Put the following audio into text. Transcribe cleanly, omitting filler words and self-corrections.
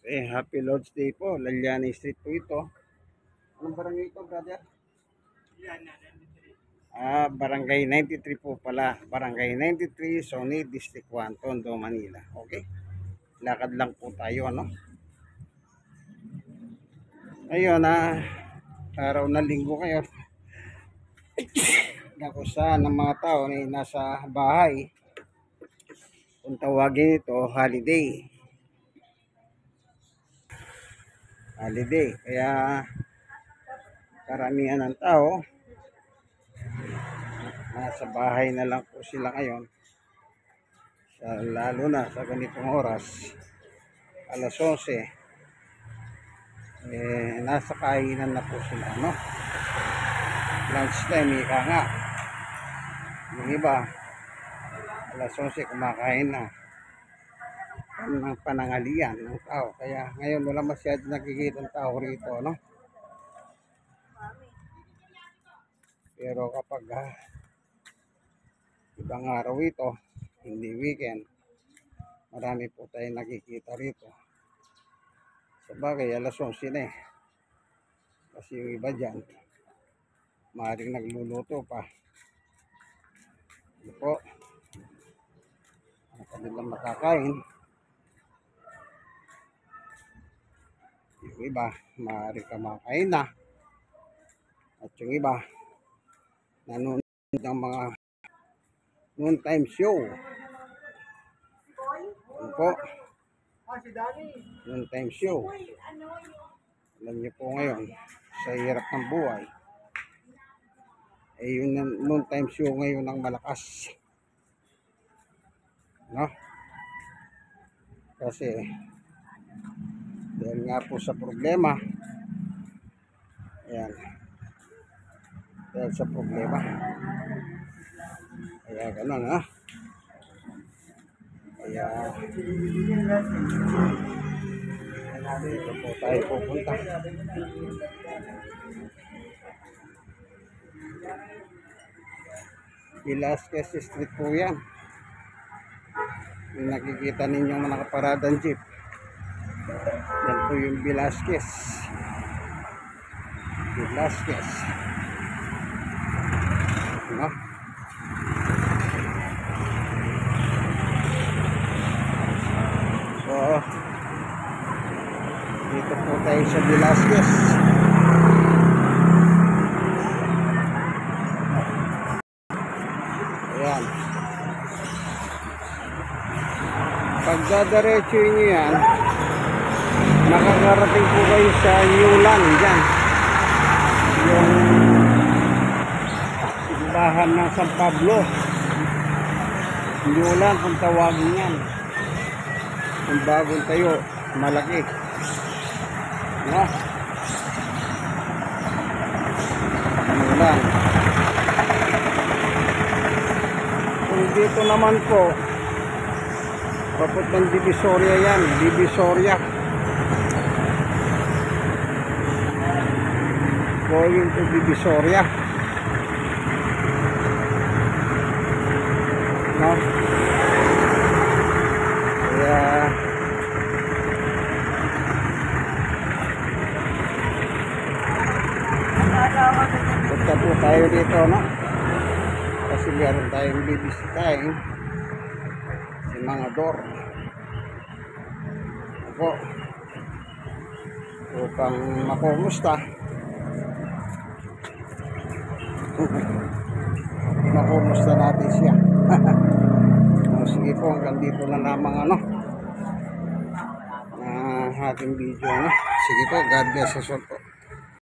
Happy Lord's Day po. Lalyani Street po ito. Anong barangay ito, brother? Barangay 93 po pala. Barangay 93, Sony, District 1, Tondo, Manila. Okay? Lakad lang po tayo, ano? Ayun, araw na linggo kayo. Kung saan ang mga tao ay nasa bahay. Kung tawagin ito, holiday. Kaya karamihan ng tao nasa bahay na lang po sila ngayon, lalo na sa ganitong oras, alas 11, nasa kainan na po sila, no? Lunch time, ika nga. Yung iba alas 11 kumakain na ng panangalian ng tao. Kaya ngayon wala masyadong nakikita ng tao rito, no? Pero kapag ibang araw ito, hindi weekend, marami po tayong nakikita rito. Sa bagay, alas 11 na eh. Kasi yung iba dyan, maaaring nagluluto pa. Ito po, ang kanilang makakain. Yung iba, maaaring kumakain na. At yung iba, nanonood ng mga noontime show. Ano po? Noontime show. Alam niyo po ngayon, sa hirap ng buhay, yung noontime show ngayon ang malakas. No? Kasi, dahil nga po sa problema, ayan, dahil sa problema, kaya ganun, ha? Kaya dito po tayo pupunta. Velasquez Street po yan. Yung nakikita ninyong nakaparadang jeep, yan po yung Velasquez. No? So, dito po tayo sa Velasquez. Ayan. Pagdadiretso nyo yan, nakakarating po kayo sa Newland dyan. Yung simbahan ng San Pablo. Newland kung tawagin yan. Yung bagong tayo, malaki. No? Newland. Kung dito naman po, papuntang Divisoria yan. Divisoria. Going to Divisoria. No? Kaya punta po tayo dito, no? Kasi meron tayong bibisitahin si mga door. Ako upang makumusta natin siya. Sige po, hanggang dito na lamang ating video, no? Sige po, God bless us all po.